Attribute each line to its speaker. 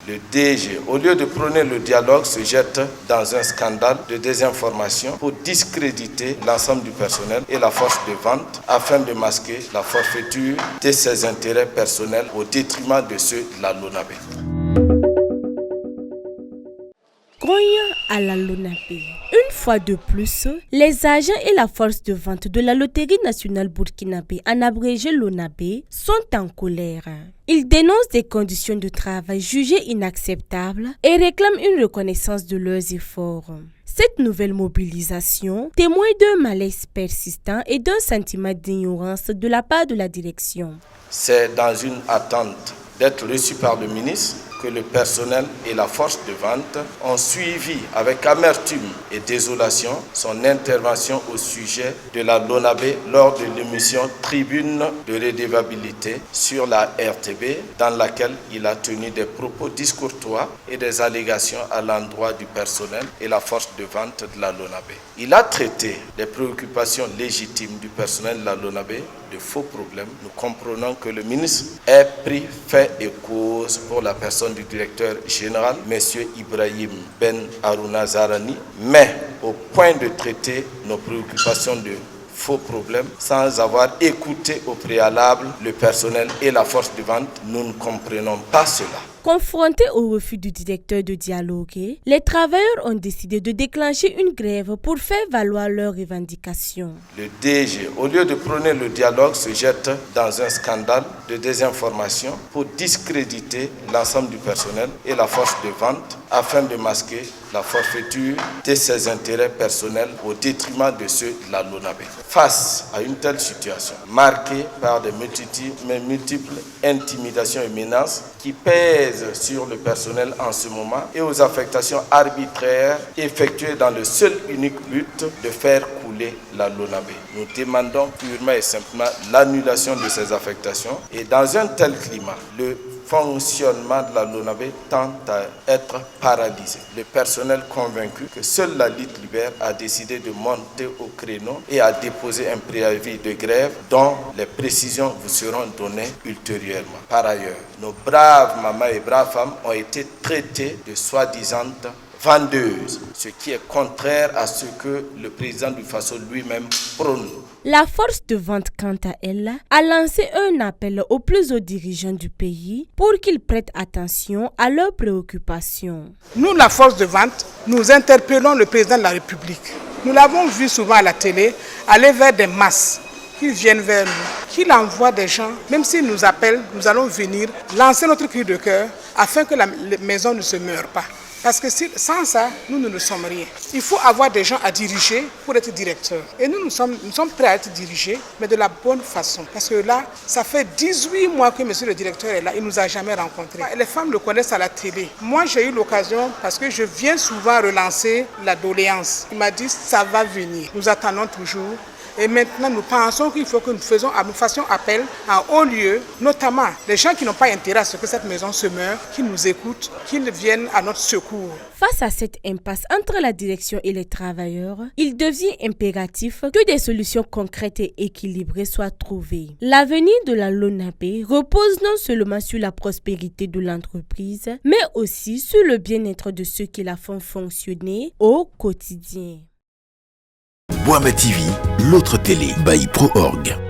Speaker 1: Le DG, au lieu de prôner le dialogue, se jette dans un scandale de désinformation pour discréditer l'ensemble du personnel et la force de vente afin de masquer la forfaiture de ses intérêts personnels au détriment de ceux de la LONABE.
Speaker 2: Grogne à la LONABE. Une fois de plus, les agents et la force de vente de la Loterie nationale burkinabé, en abrégé LONABE, sont en colère. Ils dénoncent des conditions de travail jugées inacceptables et réclament une reconnaissance de leurs efforts. Cette nouvelle mobilisation témoigne d'un malaise persistant et d'un sentiment d'ignorance de la part de la direction.
Speaker 1: C'est dans une attente d'être reçu par le ministre que le personnel et la force de vente ont suivi avec amertume et désolation son intervention au sujet de la LONABE lors de l'émission Tribune de redevabilité sur la RTB, dans laquelle il a tenu des propos discourtois et des allégations à l'endroit du personnel et la force de vente de la LONABE. Il a traité les préoccupations légitimes du personnel de la LONABE de faux problèmes. Nous comprenons que le ministre ait pris fait et cause pour la personne du directeur général, M. Ibrahim Ben Harouna Zarani, mais au point de traiter nos préoccupations de faux problèmes sans avoir écouté au préalable le personnel et la force de vente, nous ne comprenons pas cela.
Speaker 2: Confrontés au refus du directeur de dialoguer, les travailleurs ont décidé de déclencher une grève pour faire valoir leurs revendications.
Speaker 1: Le DG, au lieu de prôner le dialogue, se jette dans un scandale de désinformation pour discréditer l'ensemble du personnel et la force de vente afin de masquer la forfaiture de ses intérêts personnels au détriment de ceux de la LONABE. Face à une telle situation, marquée par des multiples intimidations et menaces qui pèsent sur le personnel en ce moment et aux affectations arbitraires effectuées dans le seul unique but de faire couler la LONABE. Nous demandons purement et simplement l'annulation de ces affectations et dans un tel climat, le fonctionnement de la LONABE tend à être paralysé. Le personnel convaincu que seule la Ligue Libère a décidé de monter au créneau et a déposé un préavis de grève dont les précisions vous seront données ultérieurement. Par ailleurs, nos braves mamans et braves femmes ont été traitées de soi-disant vendeuses, ce qui est contraire à ce que le président du FASO lui-même prône.
Speaker 2: La force de vente, quant à elle, a lancé un appel aux plus hauts dirigeants du pays pour qu'ils prêtent attention à leurs préoccupations.
Speaker 3: Nous, la force de vente, nous interpellons le président de la République. Nous l'avons vu souvent à la télé, aller vers des masses qui viennent vers nous, qu'il envoie des gens, même s'ils nous appellent, nous allons venir lancer notre cri de cœur afin que la maison ne se meure pas. Parce que sans ça, nous ne sommes rien. Il faut avoir des gens à diriger pour être directeur. Et nous sommes prêts à être dirigés, mais de la bonne façon. Parce que là, ça fait 18 mois que monsieur le directeur est là, il ne nous a jamais rencontrés. Les femmes le connaissent à la télé. Moi, j'ai eu l'occasion, parce que je viens souvent relancer la doléance. Il m'a dit, ça va venir. Nous attendons toujours. Et maintenant, nous pensons qu'il faut que nous fassions appel à haut lieu, notamment les gens qui n'ont pas intérêt à ce que cette maison se meure, qu'ils nous écoutent, qu'ils viennent à notre secours.
Speaker 2: Face à cette impasse entre la direction et les travailleurs, il devient impératif que des solutions concrètes et équilibrées soient trouvées. L'avenir de la LONABE repose non seulement sur la prospérité de l'entreprise, mais aussi sur le bien-être de ceux qui la font fonctionner au quotidien.
Speaker 4: Boama TV, l'autre télé by ProOrg.